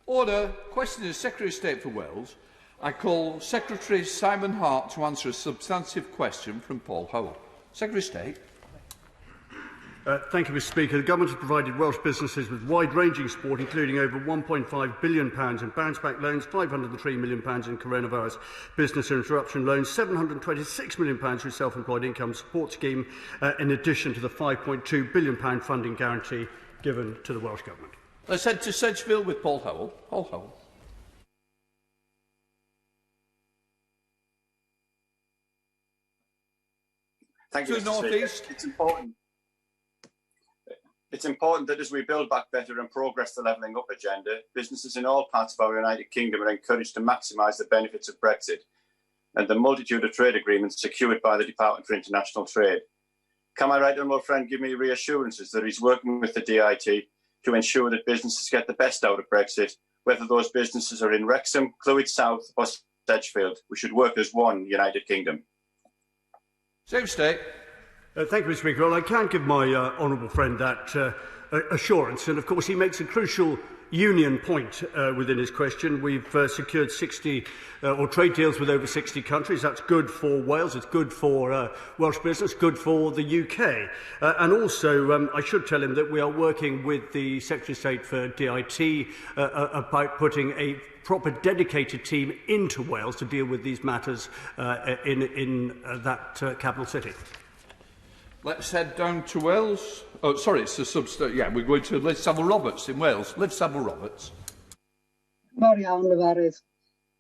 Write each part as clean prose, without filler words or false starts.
Order. Question is Secretary of State for Wales. I call Secretary Simon Hart to answer a substantive question from Paul Howell. Secretary of State. Thank you, Mr Speaker. The Government has provided Welsh businesses with wide-ranging support, including over £1.5 billion in bounce-back loans, £503 million in coronavirus business interruption loans, £726 million through self-employed income support scheme, in addition to the £5.2 billion funding guarantee given to the Welsh Government. Let's head to Sedgefield with Paul Howell. Paul Howell. Thank you, Mr. Speaker. It's important that as we build back better and progress the levelling up agenda, businesses in all parts of our United Kingdom are encouraged to maximise the benefits of Brexit and the multitude of trade agreements secured by the Department for International Trade. Can my right honourable friend give me reassurances that he's working with the DIT to ensure that businesses get the best out of Brexit, whether those businesses are in Wrexham, Clwyd South or Sedgefield? We should work as one United Kingdom. Secretary of State. Thank you, Mr Speaker. Well, I can't give my honourable friend that assurance, and of course he makes a crucial union point within his question. We've secured 60 or trade deals with over 60 countries. That's good for Wales, it's good for Welsh business, good for the UK. And also, I should tell him that we are working with the Secretary of State for DIT about putting a proper dedicated team into Wales to deal with these matters in that capital city. Let's head down to Wales. Oh, sorry, it's a yeah, we're going to Liv Saville Roberts in Wales. Liv Saville Roberts.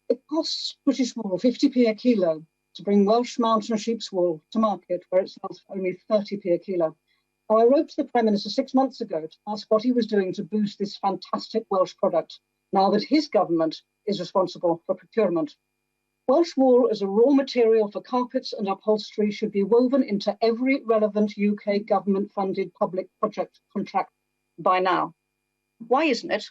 It costs British wool 50p a kilo to bring Welsh mountain sheep's wool to market, where it sells for only 30p a kilo. Now, I wrote to the Prime Minister 6 months ago to ask what he was doing to boost this fantastic Welsh product, now that his government is responsible for procurement. Welsh wool as a raw material for carpets and upholstery should be woven into every relevant UK government-funded public project contract by now. Why isn't it?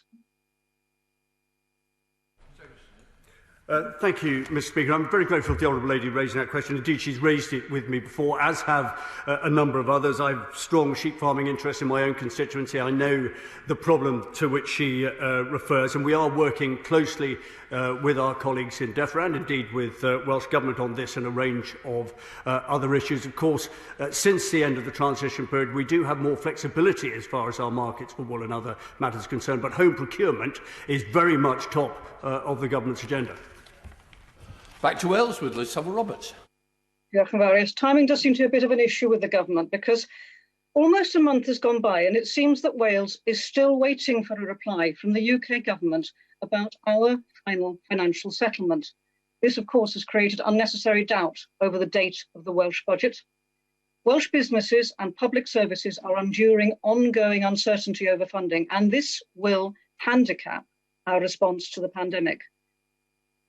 Thank you, Mr Speaker. I'm very grateful to the Honourable Lady raising that question. Indeed, she's raised it with me before, as have a number of others. I have strong sheep farming interests in my own constituency. I know the problem to which she refers, and we are working closely with our colleagues in DEFRA and indeed with Welsh Government on this and a range of other issues. Of course, since the end of the transition period, we do have more flexibility as far as our markets for wool and other matters are concerned, but home procurement is very much top of the Government's agenda. Back to Wales with Liv Saville Roberts. Timing does seem to be a bit of an issue with the government because almost a month has gone by and it seems that Wales is still waiting for a reply from the UK government about our final financial settlement. This, of course, has created unnecessary doubt over the date of the Welsh budget. Welsh businesses and public services are enduring ongoing uncertainty over funding, and this will handicap our response to the pandemic.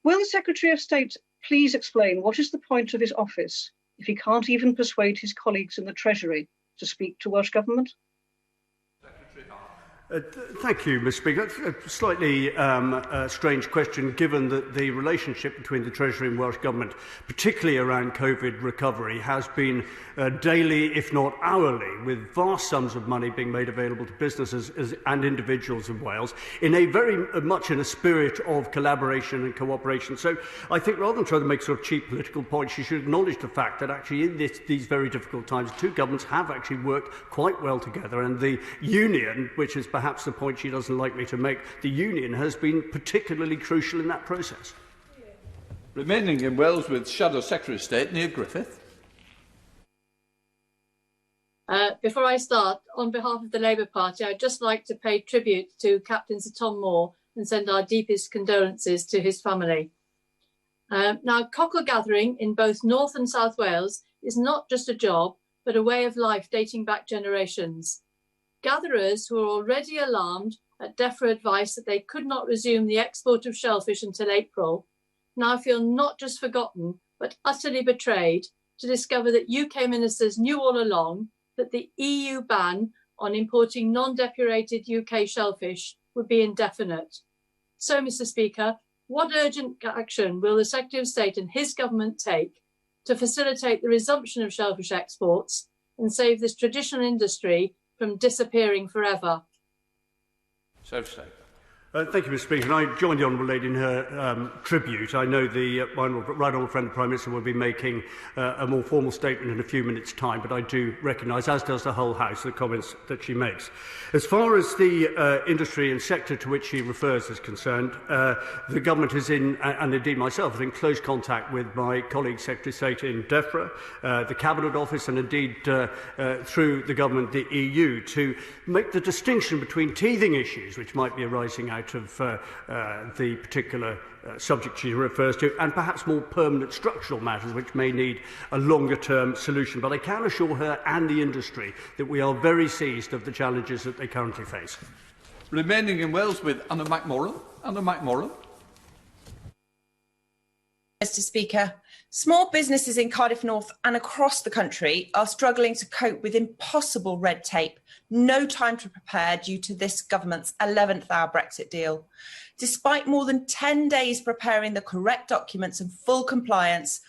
Will the Secretary of State please explain what is the point of his office if he can't even persuade his colleagues in the Treasury to speak to Welsh Government? Thank you, Mr Speaker. That's a slightly strange question, given that the relationship between the Treasury and Welsh Government, particularly around COVID recovery, has been daily, if not hourly, with vast sums of money being made available to businesses and individuals in Wales, in a very much in a spirit of collaboration and cooperation. So I think rather than trying to make sort of cheap political points, you should acknowledge the fact that actually in these very difficult times, two governments have actually worked quite well together, and the union, which is perhaps the point she doesn't like me to make, the union has been particularly crucial in that process. Remaining in Wales with Shadow Secretary of State, Neil Griffith. Before I start, on behalf of the Labour Party, I'd just like to pay tribute to Captain Sir Tom Moore and send our deepest condolences to his family. Now, cockle gathering in both North and South Wales is not just a job, but a way of life dating back generations. Gatherers who are already alarmed at DEFRA advice that they could not resume the export of shellfish until April now feel not just forgotten, but utterly betrayed to discover that UK ministers knew all along that the EU ban on importing non-depurated UK shellfish would be indefinite. So, Mr Speaker, what urgent action will the Secretary of State and his government take to facilitate the resumption of shellfish exports and save this traditional industry from disappearing forever? Secretary of State. Thank you, Mr. Speaker. And I join the Honourable Lady in her tribute. I know the Right Honourable Friend of the Prime Minister will be making a more formal statement in a few minutes' time, but I do recognise, as does the whole House, the comments that she makes. As far as the industry and sector to which she refers is concerned, the Government is in, and indeed myself, is in close contact with my colleague Secretary of State in DEFRA, the Cabinet Office, and indeed through the Government, the EU, to make the distinction between teething issues which might be arising out of the particular subject she refers to, and perhaps more permanent structural matters which may need a longer-term solution. But I can assure her and the industry that we are very seized of the challenges that they currently face. Remaining in Wales with Anna McMorran. Anna McMorran. Mr. Speaker, small businesses in Cardiff North and across the country are struggling to cope with impossible red tape, no time to prepare due to this government's 11th hour Brexit deal. Despite more than 10 days preparing the correct documents and full compliance,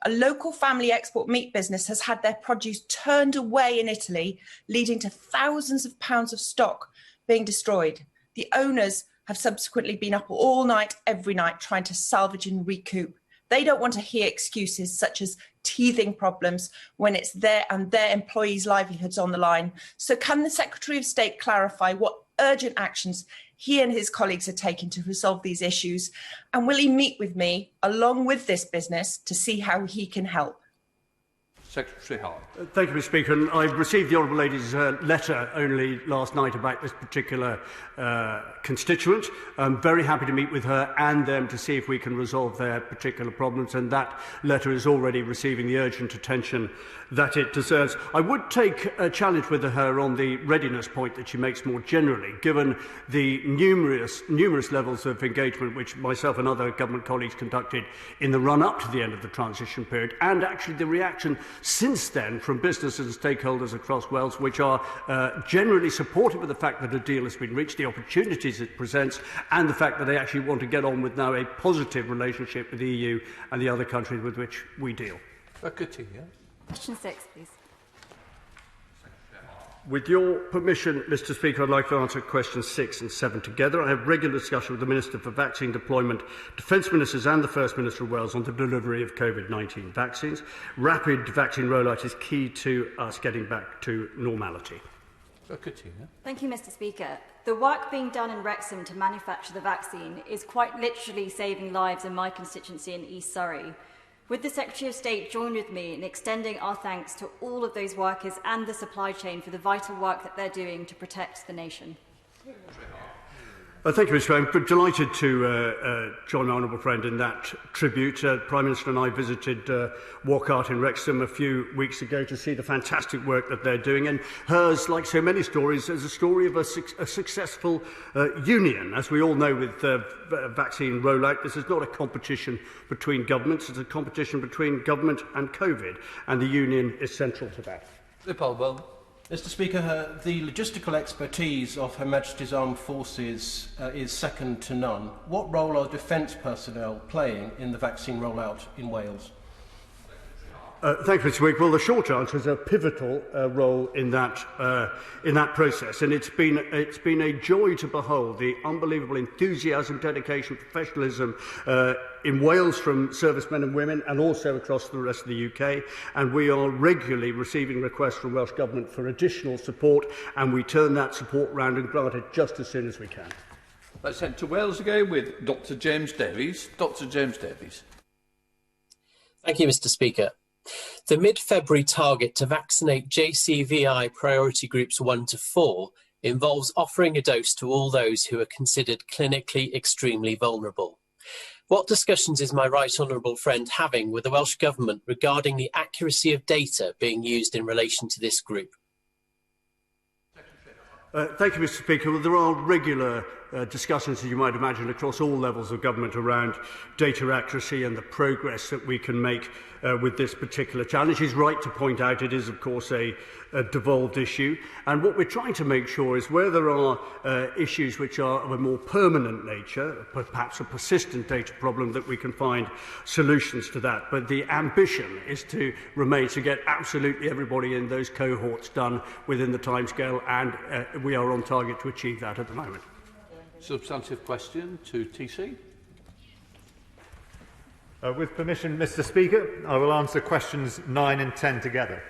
a local family export meat business has had their produce turned away in Italy, leading to thousands of pounds of stock being destroyed. The owners have subsequently been up all night, every night, trying to salvage and recoup. They don't want to hear excuses such as teething problems when it's their and their employees' livelihoods on the line. So can the Secretary of State clarify what urgent actions he and his colleagues are taking to resolve these issues? And will he meet with me, along with this business, to see how he can help? Secretary Hart. Thank you, Mr. Speaker. And I received the Honourable Lady's letter only last night about this particular constituent. I'm very happy to meet with her and them to see if we can resolve their particular problems, and that letter is already receiving the urgent attention that it deserves. I would take a challenge with her on the readiness point that she makes more generally, given the numerous levels of engagement which myself and other government colleagues conducted in the run-up to the end of the transition period, and actually the reaction since then from businesses and stakeholders across Wales, which are generally supportive of the fact that a deal has been reached, the opportunities it presents, and the fact that they actually want to get on with now a positive relationship with the EU and the other countries with which we deal. Question 6, please. With your permission, Mr. Speaker, I'd like to answer questions 6 and 7 together. I have regular discussion with the Minister for Vaccine Deployment, Defence Ministers and the First Minister of Wales on the delivery of COVID-19 vaccines. Rapid vaccine rollout is key to us getting back to normality. Thank you, Mr. Speaker. The work being done in Wrexham to manufacture the vaccine is quite literally saving lives in my constituency in East Surrey. Would the Secretary of State join with me in extending our thanks to all of those workers and the supply chain for the vital work that they're doing to protect the nation? Thank you, Mr. Speaker. I'm delighted to join my honourable friend in that tribute. Prime Minister and I visited Walkart in Wrexham a few weeks ago to see the fantastic work that they're doing. And hers, like so many stories, is a story of a successful union. As we all know with vaccine rollout, this is not a competition between governments, it's a competition between government and COVID. And the union is central to that. Mr. Speaker, the logistical expertise of Her Majesty's Armed Forces is second to none. What role are defence personnel playing in the vaccine rollout in Wales? Thank you, Mr. Speaker. Well, the short answer is a pivotal role in that process, and it's been a joy to behold the unbelievable enthusiasm, dedication, professionalism in Wales from servicemen and women, and also across the rest of the UK. And we are regularly receiving requests from Welsh Government for additional support, and we turn that support round and grant it just as soon as we can. Let's head to Wales again with Dr. James Davies. Dr. James Davies. Thank you, Mr. Speaker. The mid-February target to vaccinate JCVI priority groups 1 to 4 involves offering a dose to all those who are considered clinically extremely vulnerable. What discussions is my right honourable friend having with the Welsh Government regarding the accuracy of data being used in relation to this group? Thank you, Mr. Speaker. Well, there are regular discussions, as you might imagine, across all levels of government around data accuracy and the progress that we can make with this particular challenge. He's right to point out it is, of course, a devolved issue. And what we're trying to make sure is where there are issues which are of a more permanent nature, perhaps a persistent data problem, that we can find solutions to that. But the ambition is to remain to get absolutely everybody in those cohorts done within the timescale, and we are on target to achieve that at the moment. Substantive question to TC. With permission, Mr. Speaker, I will answer questions 9 and 10 together.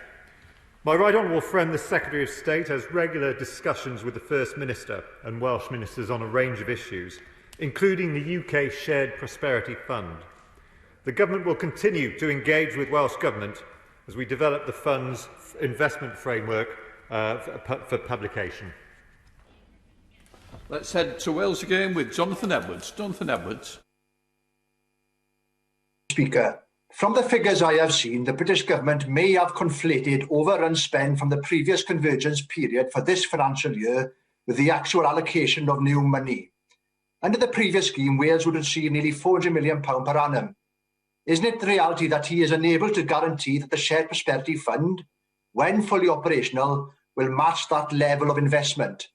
My right honourable friend, the Secretary of State, has regular discussions with the First Minister and Welsh ministers on a range of issues, including the UK Shared Prosperity Fund. The Government will continue to engage with Welsh Government as we develop the Fund's investment framework for publication. Let's head to Wales again with Jonathan Edwards. Jonathan Edwards. Speaker, from the figures I have seen, the British Government may have conflated overrun spend from the previous convergence period for this financial year with the actual allocation of new money. Under the previous scheme, Wales would receive nearly £400 million per annum. Isn't it the reality that he is unable to guarantee that the Shared Prosperity Fund, when fully operational, will match that level of investment?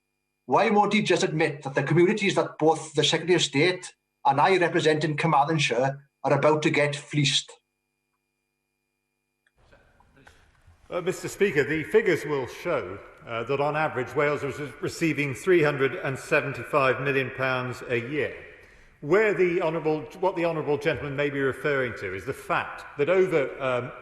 Why won't he just admit that the communities that both the Secretary of State and I represent in Carmarthenshire are about to get fleeced? Mr. Speaker, the figures will show that on average Wales is receiving £375 million a year. What the honourable gentleman may be referring to is the fact that over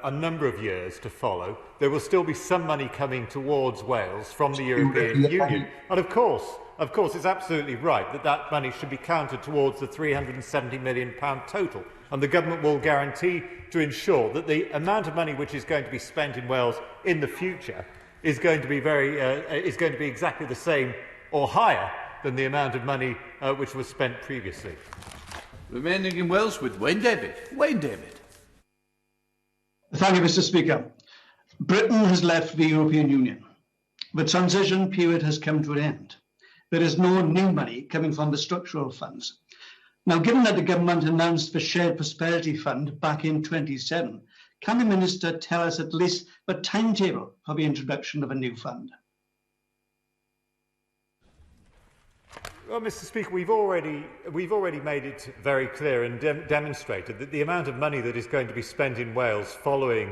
a number of years to follow, there will still be some money coming towards Wales from the European Union. And of course, it's absolutely right that that money should be counted towards the £370 million total. And the Government will guarantee to ensure that the amount of money which is going to be spent in Wales in the future is going to be exactly the same or higher than the amount of money which was spent previously. Remaining in Wales with Wayne David. Wayne David. Thank you, Mr. Speaker. Britain has left the European Union. The transition period has come to an end. There is no new money coming from the structural funds. Now, given that the Government announced the Shared Prosperity Fund back in 2007, can the Minister tell us at least the timetable for the introduction of a new fund? Well, Mr. Speaker, we've already made it very clear and demonstrated that the amount of money that is going to be spent in Wales following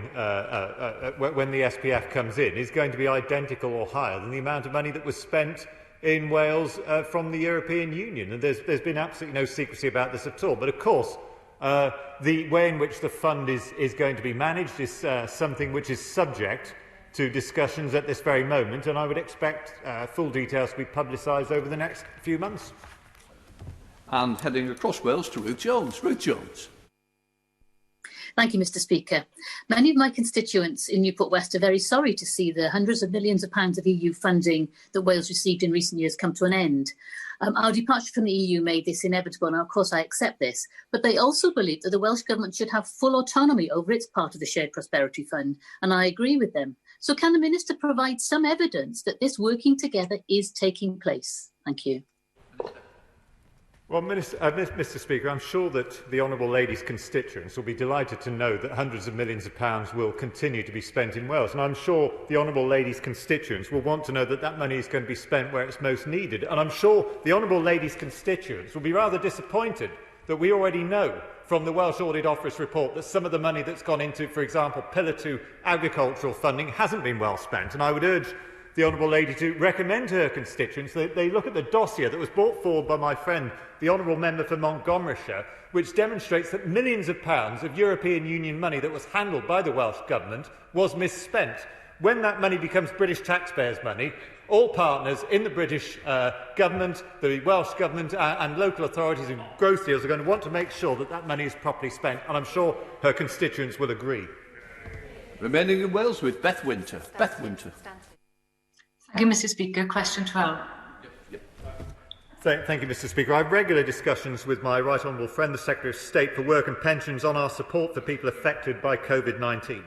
when the SPF comes in is going to be identical or higher than the amount of money that was spent in Wales from the European Union. And there's been absolutely no secrecy about this at all. But of course, the way in which the fund is going to be managed is something which is subject to discussions at this very moment, and I would expect full details to be publicised over the next few months. And heading across Wales to Ruth Jones. Ruth Jones. Thank you, Mr. Speaker. Many of my constituents in Newport West are very sorry to see the hundreds of millions of pounds of EU funding that Wales received in recent years come to an end. Our departure from the EU made this inevitable, and of course I accept this, but they also believe that the Welsh Government should have full autonomy over its part of the Shared Prosperity Fund, and I agree with them. So can the Minister provide some evidence that this working together is taking place? Thank you. Well, Mr. Speaker, I'm sure that the Honourable Lady's constituents will be delighted to know that hundreds of millions of pounds will continue to be spent in Wales. And I'm sure the Honourable Lady's constituents will want to know that that money is going to be spent where it's most needed. And I'm sure the Honourable Lady's constituents will be rather disappointed that we already know from the Welsh Audit Office report that some of the money that's gone into, for example, Pillar 2 agricultural funding hasn't been well spent. And I would urge the Honourable Lady to recommend to her constituents that they look at the dossier that was brought forward by my friend, the Honourable Member for Montgomeryshire, which demonstrates that millions of pounds of European Union money that was handled by the Welsh Government was misspent. When that money becomes British taxpayers' money, all partners in the British Government, the Welsh Government and local authorities and growth deals are going to want to make sure that that money is properly spent, and I'm sure her constituents will agree. Remaining in Wales with Beth Winter. Beth Winter. Thank you, Mr. Speaker. Question 12. Thank you, Mr. Speaker. I have regular discussions with my right honourable friend, the Secretary of State for Work and Pensions, on our support for people affected by COVID-19.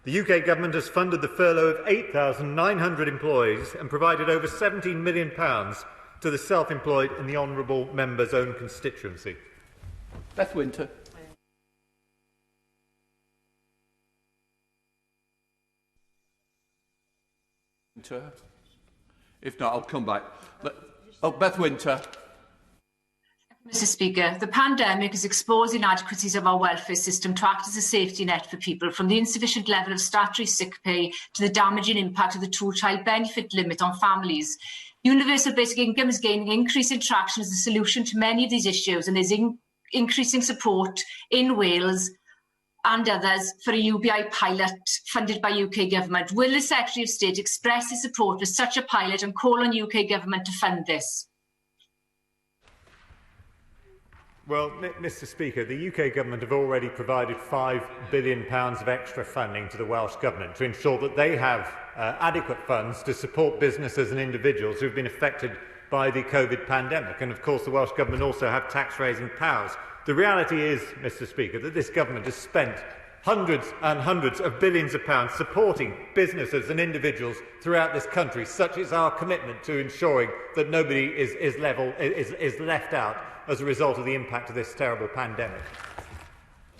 The UK Government has funded the furlough of 8,900 employees and provided over £17 million to the self-employed in the honourable member's own constituency. Beth Winter. If not, I'll come back. Beth Winter. Mr. Speaker, the pandemic has exposed the inadequacies of our welfare system to act as a safety net for people, from the insufficient level of statutory sick pay to the damaging impact of the two-child benefit limit on families. Universal basic income is gaining increasing traction as a solution to many of these issues, and there's increasing support in Wales and others for a UBI pilot funded by UK Government. Will the Secretary of State express his support for such a pilot and call on UK Government to fund this? Well, Mr Speaker, the UK Government have already provided £5 billion of extra funding to the Welsh Government to ensure that they have adequate funds to support businesses and individuals who have been affected by the COVID pandemic. And of course, the Welsh Government also have tax-raising powers. The reality is, Mr Speaker, that this Government has spent hundreds and hundreds of billions of pounds supporting businesses and individuals throughout this country. Such is our commitment to ensuring that nobody is left out as a result of the impact of this terrible pandemic.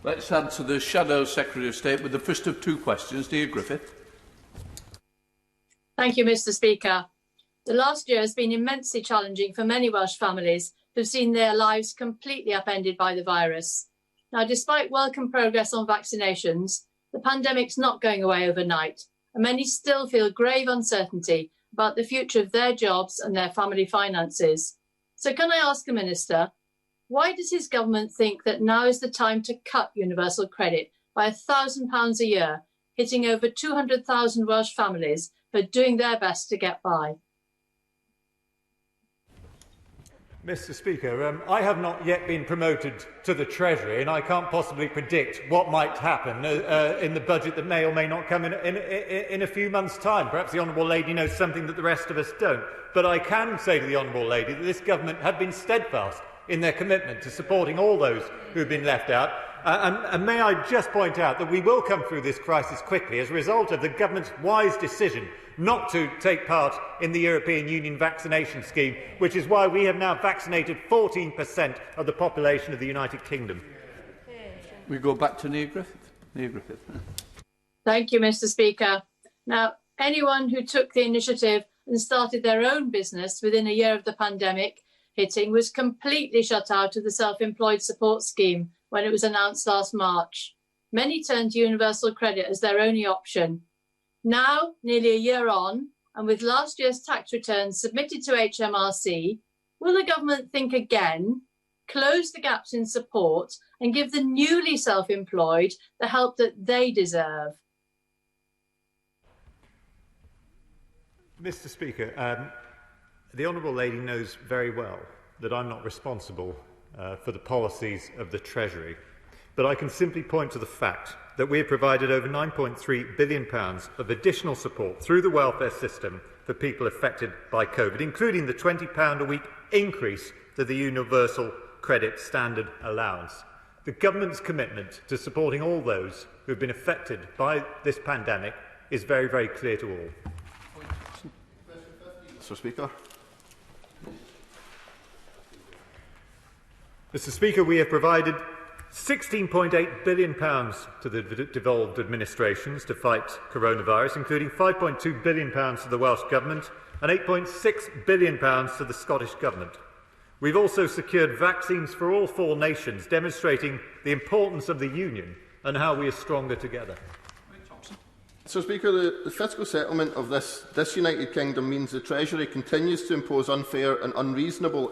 Let's answer the Shadow Secretary of State with the first of two questions. Neil Griffith. Thank you, Mr Speaker. The last year has been immensely challenging for many Welsh families who've seen their lives completely upended by the virus. Now, despite welcome progress on vaccinations, the pandemic's not going away overnight, and many still feel grave uncertainty about the future of their jobs and their family finances. So can I ask the Minister, why does his government think that now is the time to cut universal credit by £1,000 a year, hitting over 200,000 Welsh families who are doing their best to get by? Mr Speaker, I have not yet been promoted to the Treasury, and I can't possibly predict what might happen in the budget that may or may not come in a few months' time. Perhaps the Honourable Lady knows something that the rest of us don't. But I can say to the Honourable Lady that this Government have been steadfast in their commitment to supporting all those who have been left out. And may I just point out that we will come through this crisis quickly as a result of the Government's wise decision not to take part in the European Union vaccination scheme, which is why we have now vaccinated 14% of the population of the United Kingdom. We go back to Neil Griffith. Neil Griffith. Thank you, Mr Speaker. Now, anyone who took the initiative and started their own business within a year of the pandemic hitting was completely shut out of the self-employed support scheme when it was announced last March. Many turned to universal credit as their only option. Now, nearly a year on, and with last year's tax returns submitted to HMRC, will the Government think again, close the gaps in support and give the newly self-employed the help that they deserve? Mr Speaker, the Honourable Lady knows very well that I'm not responsible for the policies of the Treasury, but I can simply point to the fact that we have provided over £9.3 billion of additional support through the welfare system for people affected by COVID, including the £20 a week increase to the universal credit standard allowance. The Government's commitment to supporting all those who have been affected by this pandemic is very, very clear to all. Mr Speaker. Mr Speaker, we have provided £16.8 billion to the devolved administrations to fight coronavirus, including £5.2 billion to the Welsh Government and £8.6 billion to the Scottish Government. We've also secured vaccines for all four nations, demonstrating the importance of the Union and how we are stronger together. So, Speaker, the fiscal settlement of this United Kingdom means the Treasury continues to impose unfair and unreasonable,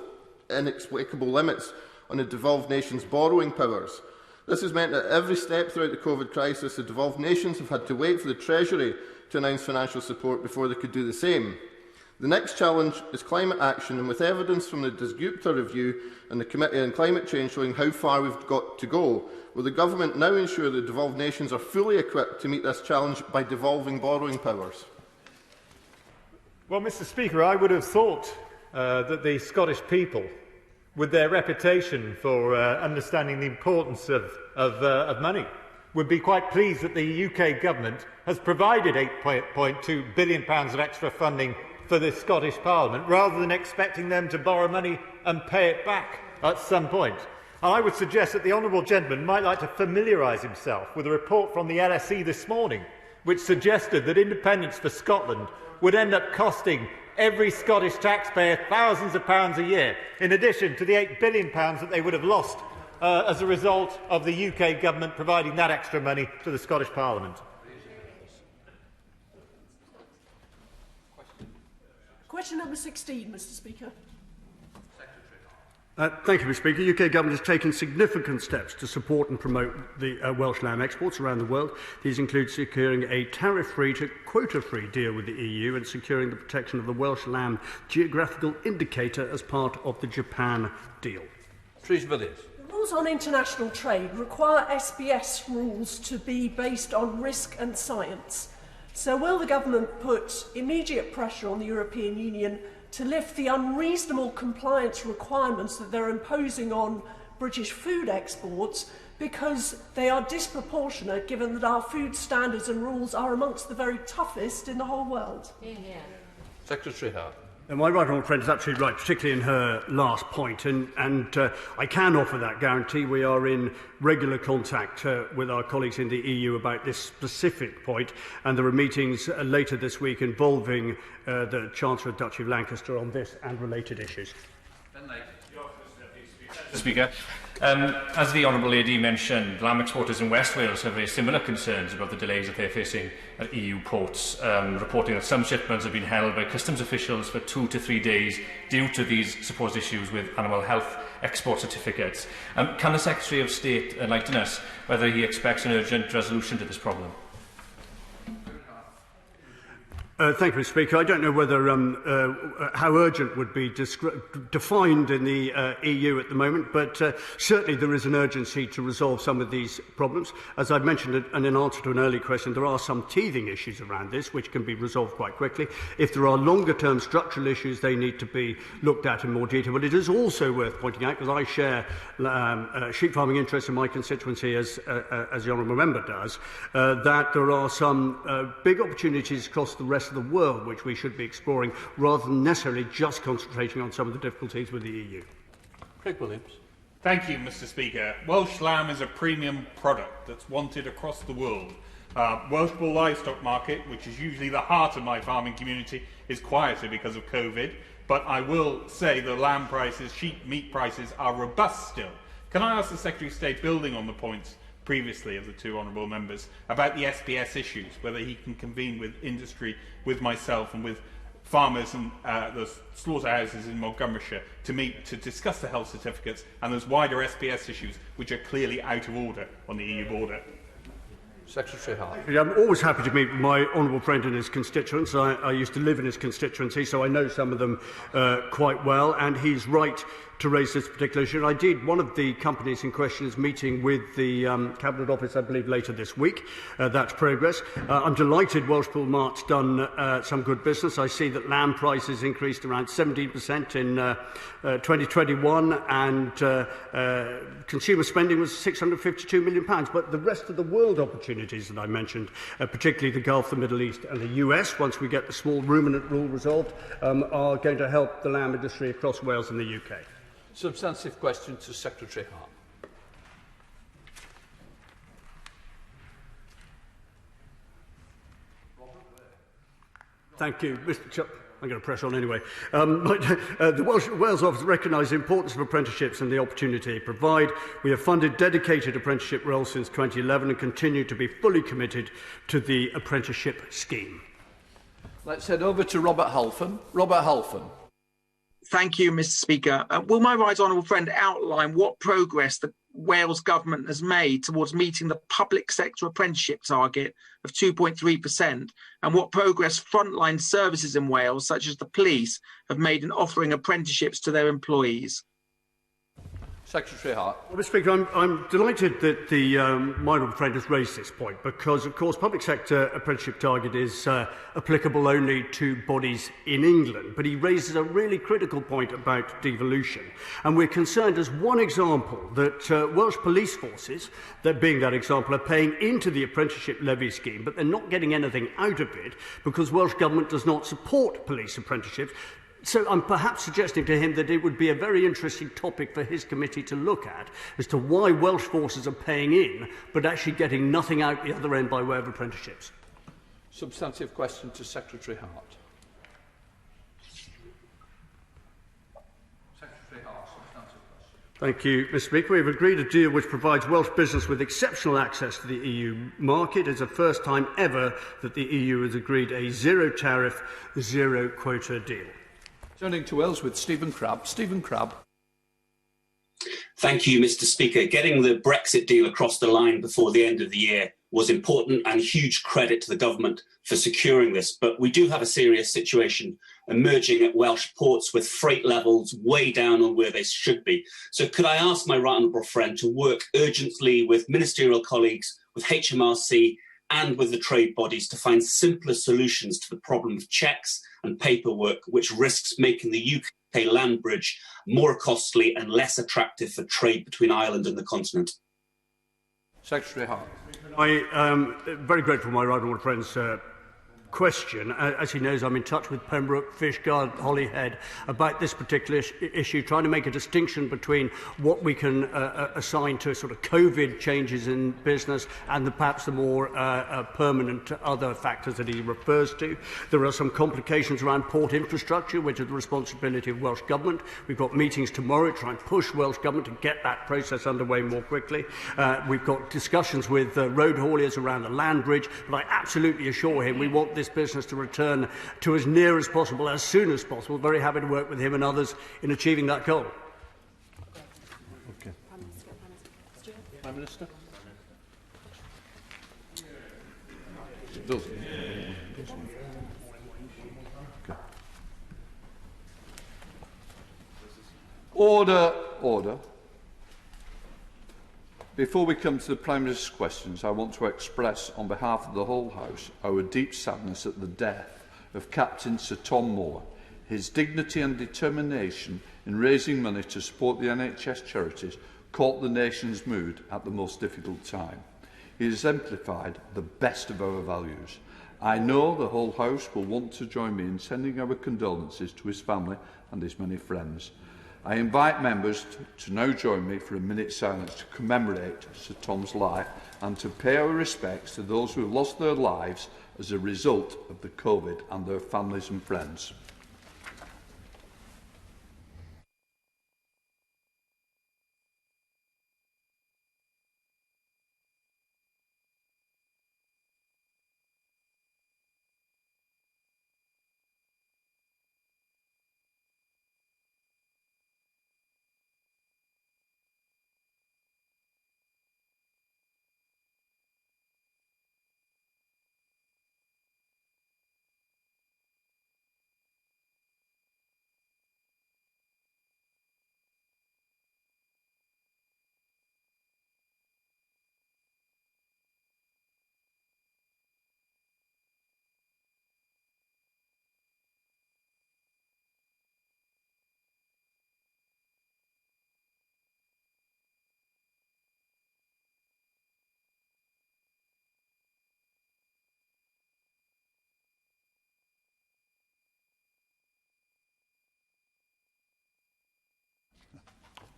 inexplicable limits on the devolved nations' borrowing powers. This has meant that every step throughout the COVID crisis, the devolved nations have had to wait for the Treasury to announce financial support before they could do the same. The next challenge is climate action, and with evidence from the Dasgupta review and the Committee on Climate Change showing how far we've got to go, will the Government now ensure the devolved nations are fully equipped to meet this challenge by devolving borrowing powers? Well, Mr Speaker, I would have thought that the Scottish people, with their reputation for understanding the importance of money, would be quite pleased that the UK Government has provided £8.2 billion of extra funding for the Scottish Parliament, rather than expecting them to borrow money and pay it back at some point. And I would suggest that the honourable gentleman might like to familiarise himself with a report from the LSE this morning, which suggested that independence for Scotland would end up costing every Scottish taxpayer thousands of pounds a year, in addition to the £8 billion that they would have lost as a result of the UK Government providing that extra money to the Scottish Parliament. Question number 16, Mr Speaker. Thank you, Mr Speaker. The UK Government has taken significant steps to support and promote the Welsh lamb exports around the world. These include securing a tariff-free to quota-free deal with the EU and securing the protection of the Welsh lamb geographical indicator as part of the Japan deal. The rules on international trade require SBS rules to be based on risk and science. So will the government put immediate pressure on the European Union to lift the unreasonable compliance requirements that they're imposing on British food exports because they are disproportionate given that our food standards and rules are amongst the very toughest in the whole world? Secretary Hart. And my right honourable friend is absolutely right, particularly in her last point, and I can offer that guarantee. We are in regular contact with our colleagues in the EU about this specific point, and there are meetings later this week involving the Chancellor of Duchy of Lancaster on this and related issues. Mr Speaker, as the Honourable Lady mentioned, lamb exporters in West Wales have raised similar concerns about the delays that they're facing at EU ports, reporting that some shipments have been held by customs officials for 2 to 3 days due to these supposed issues with animal health export certificates. Can the Secretary of State enlighten us whether he expects an urgent resolution to this problem? Thank you, Mr Speaker. I don't know whether how urgent would be defined in the EU at the moment, but certainly there is an urgency to resolve some of these problems. As I mentioned and in answer to an early question, there are some teething issues around this which can be resolved quite quickly. If there are longer-term structural issues, they need to be looked at in more detail. But it is also worth pointing out, because I share sheep farming interests in my constituency as the honourable member does, that there are some big opportunities across the rest of the world which we should be exploring rather than necessarily just concentrating on some of the difficulties with the EU. Craig Williams. Thank you, Mr Speaker. Welsh lamb is a premium product that's wanted across the world. Welsh bull livestock market, which is usually the heart of my farming community, is quieter because of COVID, but I will say the lamb prices, sheep meat prices are robust still. Can I ask the Secretary of State, building on the points previously of the two honourable members, about the SBS issues, whether he can convene with industry, with myself and with farmers and the slaughterhouses in Montgomeryshire to meet to discuss the health certificates and those wider SBS issues which are clearly out of order on the EU border? Secretary Hart. I'm always happy to meet with my honourable friend and his constituents. I used to live in his constituency, so I know some of them quite well, and he's right to raise this particular issue. And indeed, one of the companies in question is meeting with the Cabinet Office, I believe, later this week. That's progress. I'm delighted Welsh Bull Mart's done some good business. I see that lamb prices increased around 17% in 2021, and consumer spending was £652 million. But the rest of the world opportunities that I mentioned, particularly the Gulf, the Middle East and the US, once we get the small ruminant rule resolved, are going to help the lamb industry across Wales and the UK. Substantive question to Secretary Hart. Thank you, Mr. Chuck. I'm going to press on anyway. The Wales Office recognises the importance of apprenticeships and the opportunity they provide. We have funded dedicated apprenticeship roles since 2011 and continue to be fully committed to the apprenticeship scheme. Let's head over to Robert Halfon. Robert Halfon. Thank you, Mr Speaker. Will my right honourable friend outline what progress the Wales Government has made towards meeting the public sector apprenticeship target of 2.3% and what progress frontline services in Wales, such as the police, have made in offering apprenticeships to their employees? Secretary Hart. Well, Mr Speaker, I'm delighted that the my honourable friend has raised this point because, of course, public sector apprenticeship target is applicable only to bodies in England. But he raises a really critical point about devolution. And we're concerned, as one example, that Welsh police forces, that being that example, are paying into the apprenticeship levy scheme, but they're not getting anything out of it because Welsh Government does not support police apprenticeships. So I'm perhaps suggesting to him that it would be a very interesting topic for his committee to look at as to why Welsh forces are paying in but actually getting nothing out the other end by way of apprenticeships. Substantive question to Secretary Hart. Secretary Hart, substantive question. Thank you, Mr Speaker. We have agreed a deal which provides Welsh business with exceptional access to the EU market. It's the first time ever that the EU has agreed a zero tariff, zero quota deal. Turning to Wales with Stephen Crabb. Stephen Crabb. Thank you, Mr. Speaker. Getting the Brexit deal across the line before the end of the year was important, and huge credit to the government for securing this. But we do have a serious situation emerging at Welsh ports with freight levels way down on where they should be. So could I ask my right honourable friend to work urgently with ministerial colleagues, with HMRC and with the trade bodies to find simpler solutions to the problem of checks and paperwork, which risks making the UK land bridge more costly and less attractive for trade between Ireland and the continent? Secretary Hart. I am very grateful for my right honourable friend's question. As he knows, I'm in touch with Pembroke, Fishguard, Holyhead about this particular issue, trying to make a distinction between what we can assign to sort of COVID changes in business and perhaps the more permanent other factors that he refers to. There are some complications around port infrastructure, which are the responsibility of Welsh Government. We've got meetings tomorrow to try and push Welsh Government to get that process underway more quickly. We've got discussions with road hauliers around the land bridge, but I absolutely assure him we want this business to return to as near as possible, as soon as possible. Very happy to work with him and others in achieving that goal. Okay. Prime Minister. Okay. Order, order. Before we come to the Prime Minister's questions, I want to express on behalf of the whole House our deep sadness at the death of Captain Sir Tom Moore. His dignity and determination in raising money to support the NHS charities caught the nation's mood at the most difficult time. He exemplified the best of our values. I know the whole House will want to join me in sending our condolences to his family and his many friends. I invite members to now join me for a minute's silence to commemorate Sir Tom's life and to pay our respects to those who have lost their lives as a result of the COVID and their families and friends.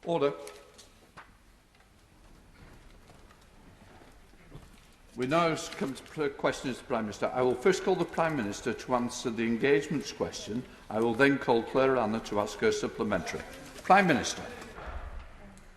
Order. We now come to questions to the Prime Minister. I will first call the Prime Minister to answer the engagements question. I will then call Claire Anna to ask her supplementary. Prime Minister.